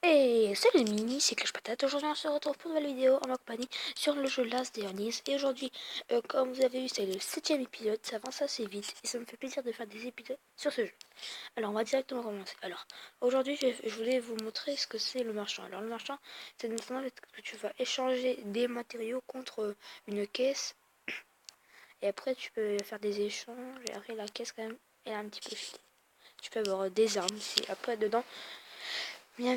Et salut les mini, c'est Clash Patate. Aujourd'hui on se retrouve pour une nouvelle vidéo en ma compagnie sur le jeu Last Journeys. Et aujourd'hui, comme vous avez vu, c'est le 7ème épisode, ça avance assez vite et ça me fait plaisir de faire des épisodes sur ce jeu. Alors on va directement commencer. Alors aujourd'hui je voulais vous montrer ce que c'est le marchand. Alors le marchand, c'est notamment que tu vas échanger des matériaux contre une caisse. Et après tu peux faire des échanges et après la caisse quand même elle est un petit peu chère. Tu peux avoir des armes aussi. Après dedans, bien,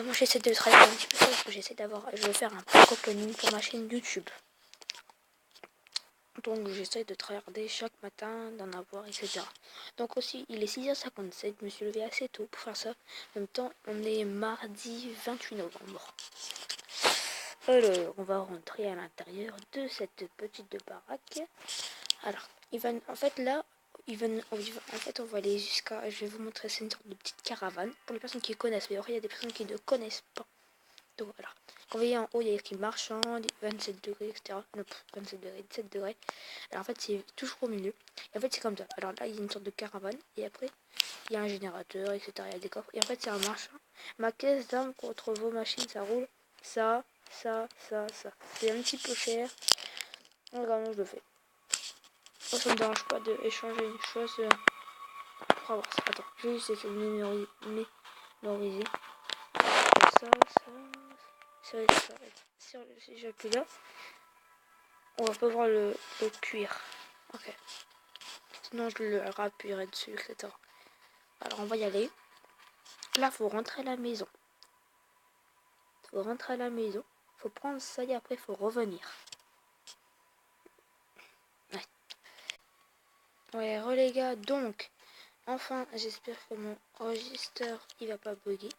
moi j'essaie de travailler un petit peu ça parce que je veux faire un pack opening pour ma chaîne YouTube. Donc j'essaie de regarder chaque matin, d'en avoir, etc. Donc aussi, il est 6h57, je me suis levé assez tôt pour faire ça. En même temps, on est mardi 28 novembre. Alors, on va rentrer à l'intérieur de cette petite baraque. Alors, en fait là, on va aller jusqu'à, je vais vous montrer, c'est une sorte de petite caravane pour les personnes qui connaissent. Mais après, il y a des personnes qui ne connaissent pas. Donc voilà. Quand vous voyez en haut, il y a écrit marchand, 27 degrés, etc. Non, 27 degrés, 17 degrés. Alors en fait, c'est toujours au milieu. Et en fait, c'est comme ça. Alors là, il y a une sorte de caravane. Et après, il y a un générateur, etc. Il y a des coffres. Et en fait, c'est un marchand. Ma caisse d'armes contre vos machines, ça roule. Ça. C'est un petit peu cher. Donc vraiment, je le fais. Moi, ça me dérange pas d'échanger une chose pour avoir ça. Attends, je vais juste essayer de mémoriser. Ça. Si j'appuie là, on va pas voir le cuir. Ok. Sinon, je le rappuierai dessus, etc. Alors, on va y aller. Là, faut rentrer à la maison. Faut prendre ça et après, faut revenir. Ouais, les gars, donc, enfin, j'espère que mon registre, il va pas bugger.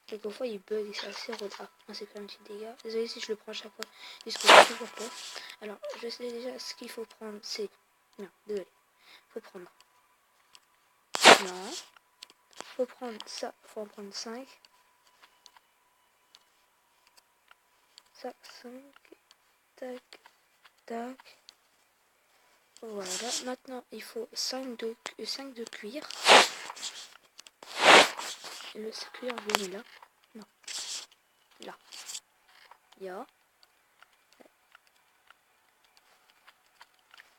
Quelquefois, il bug et c'est assez relou. Ah, c'est fait un petit dégât. Désolé si je le prends à chaque fois, puisque j'ai toujours peur. Alors, je sais déjà ce qu'il faut prendre, c'est... Non, désolé. Faut prendre... Non. Faut prendre ça, faut en prendre 5. Ça, 5. Tac, tac. Voilà. Maintenant, il faut 5 de cuir. Le cuir, je le mets là. Non. Là. Ya.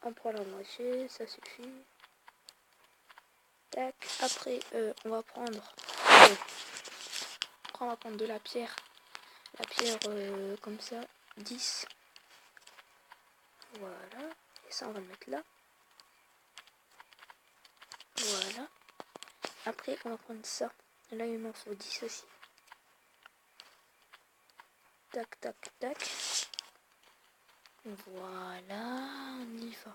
On prend la moitié, ça suffit. Tac. Après, on va prendre... on va prendre de la pierre. La pierre comme ça. 10. Voilà. Et ça, on va le mettre là. Voilà. Après, on va prendre ça. Là, il m'en faut 10 aussi. Tac, tac, tac. Voilà. On y va.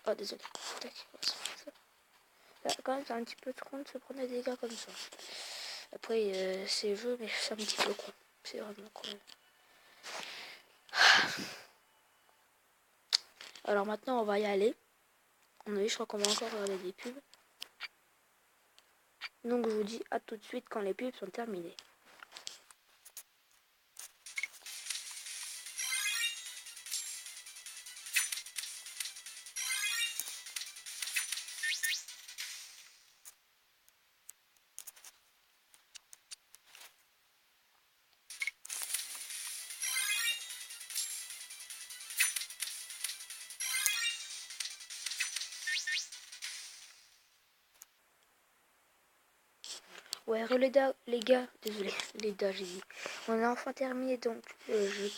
Oh, désolé. Tac. Là, quand même, c'est un petit peu con de se prendre des dégâts comme ça. Après, c'est jeu, mais c'est un petit peu con. C'est vraiment con. Alors maintenant, on va y aller. Je crois qu'on va encore regarder des pubs. Donc, je vous dis à tout de suite quand les pubs sont terminées. Ouais, les gars, désolé, les gars, j'ai dit. On a enfin terminé, donc je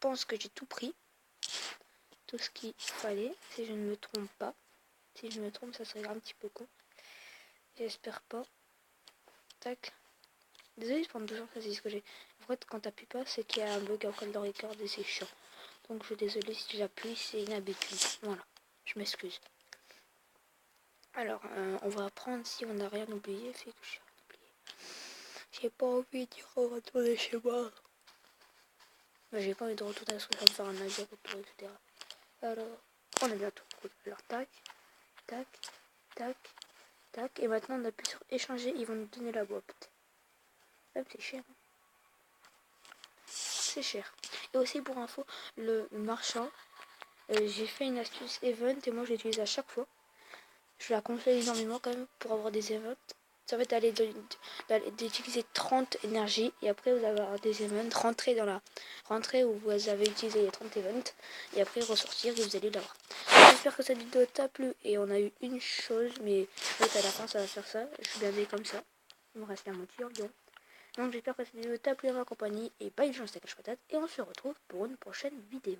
pense que j'ai tout pris. Tout ce qu'il fallait, si je ne me trompe pas. Si je me trompe, ça serait un petit peu con. J'espère pas. Tac. Désolé de prendre 2 fois, c'est ce que j'ai. En fait, quand t'appuies pas, c'est qu'il y a un bug après le record et c'est chiant. Donc je suis désolé si j'appuie, c'est une habitude. Voilà, je m'excuse. Alors, on va apprendre si on n'a rien oublié. Fait que j'ai rien oublié. J'ai pas envie d'y retourner chez moi. J'ai pas envie de retourner parce que je vais me faire un aller-retour, etc. Alors, on est bientôt. Alors, tac, tac, tac, tac. Et maintenant, on appuie sur échanger. Ils vont nous donner la boîte. Hop, c'est cher. C'est cher. Et aussi, pour info, le marchand, j'ai fait une astuce event et moi, je l'utilise à chaque fois. Je la conseille énormément quand même pour avoir des events. Ça va être d'utiliser 30 énergies et après vous allez avoir des events, rentrer où vous avez utilisé les 30 events et après ressortir et vous allez l'avoir. J'espère que cette vidéo t'a plu et on a eu une chose, mais en fait à la fin ça va faire ça. Je suis blindé comme ça. Il me reste la moitié environ. Donc j'espère que cette vidéo t'a plu à ma compagnie et bye, je suis Cache Patate et on se retrouve pour une prochaine vidéo.